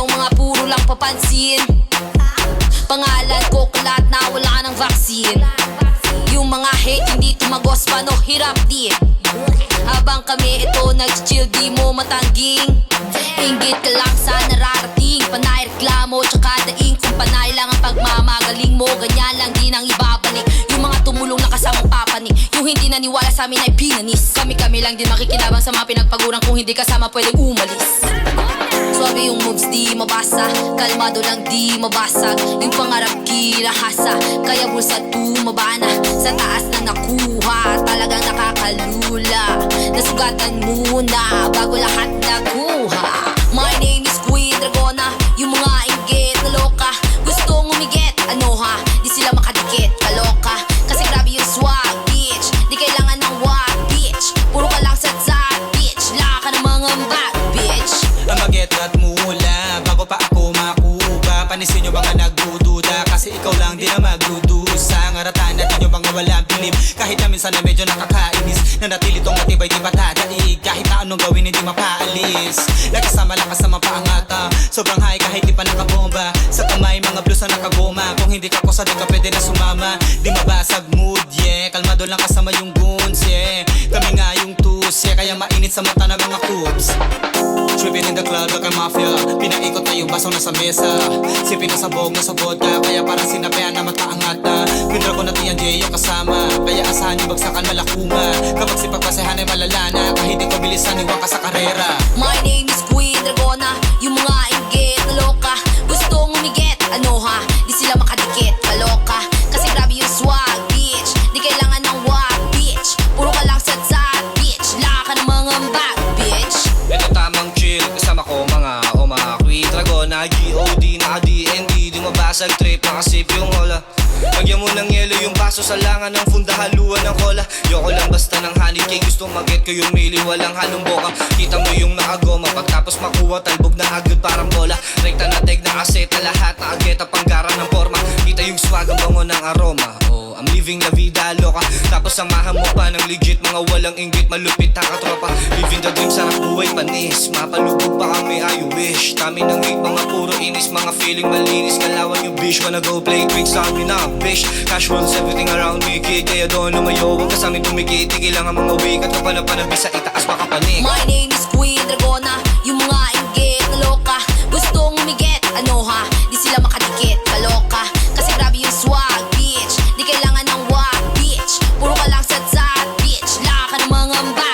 mga puro lang papansin. Pangalan ko kalat na wala ka ng vaccine. Yung mga hate hindi tumagos pa no hirap din. Habang kami ito nag-chill di mo matangging. Inggit ka lang sa nararating. Panay reklamo tsaka daing. Kung panay lang ang pagmamagaling mo, ganyan lang din ang ibabalik. Yung mga tumulong na kasamang papanik, yung hindi naniwala sa amin ay pinanis. Kami lang din makikinabang sa mga pinagpaguran. Kung hindi kasama pwedeng umalis. Suabe yung moves di mabasa, kalmado lang di mabasag. Yung pangarap kinahasa, kaya bulsa tumaba na. Sa taas na nakuha, talagang nakakalula. Nasugatan muna, bago lahat nakuha. My name is Queen Dragona, yung mga inggit na loka. Gustong umigit, ano ha, di sila makadikit, kaloka. Kasi grabe yung swag, bitch, di kailangan ng wag, bitch. Puro ka lang sa bitch, laka ng mga bag, bitch. Amaget at mula, bago pa ako makuha. Panisin nyo mga nagdududa, kasi ikaw lang din ang magdudusa. Ngaratan natin yung mga walang bilib, kahit na minsan na medyo nakakainis. Nanatili tong matibay di patadaig, kahit na anong gawin hindi mapaalis. Lagi sa malakas na mapaangata, sobrang high kahit di pa nakabomba. Sa kamay mga blues na nakagoma, kung hindi ka kosa di ka pwede na sumama. Di mabasag mood, yeah, kalmado lang kasama yung goons, yeah. Kami nga yung tus, yeah, kaya mainit sa mata ng mga coops. Tripping in the club like a mafia, pinaikot na yung baso na sa mesa. Sipin na sabog na sa vodka, kaya parang sinapian na mataangat na. Pindra ko na T&J yung kasama, kaya asahan yung bagsakan malakuma. Kapag si pagpasehan ay malala na, kahit di ko bilisan iwan ka sa karera. My name is Queen Dragona, yung mga inggit na loka. Gustong umigit, ano ha, di sila makadikit, kaloka. Kasi grabe yung swag, bitch, di kailangan ng wag, bitch. Puro ka lang sa bitch, laka ng mga bag, bitch. Ito tamang chill, kasama ko mga Queen Dragona, G.O.D. naka-DND, di mabasag trip, nakasip yung hola. Lagyan mo ng yelo yung baso sa langan ng funda, haluan ng cola. Yoko lang basta ng honey cake, gusto mag-get ko yung mili, walang halong boka. Kita mo yung nakagoma, pagtapos makuha talbog na agad parang bola. Rekta na teg na aseta, lahat na ageta panggara ng forma. Kita yung swag ang bango ng aroma. Oh, I'm living la vida loka. Tapos samahan mo pa ng legit, mga walang inggit, malupit nakatropa. Living the dream, sarap buhay panis, mapalubog pa kami, I wish. Kami ng hate, mga puro inis, mga feeling malinis. Kalawan yung bitch, wanna go play tricks sa amin na bitch. Casuals, everything around me, kid. Kaya doon lumayo, huwag ka sa amin tumikit. Tigil lang ang mga weak at kapanapanabis sa itaas makapanik. My name is Queen Dragona, yung mga inggit na loka. Gustong umigit, ano ha, di sila makadikit, kaloka. Kasi grabe yung swag, bitch, di kailangan ng wag, bitch. Puro ka lang sa bitch, laka ng mga bag.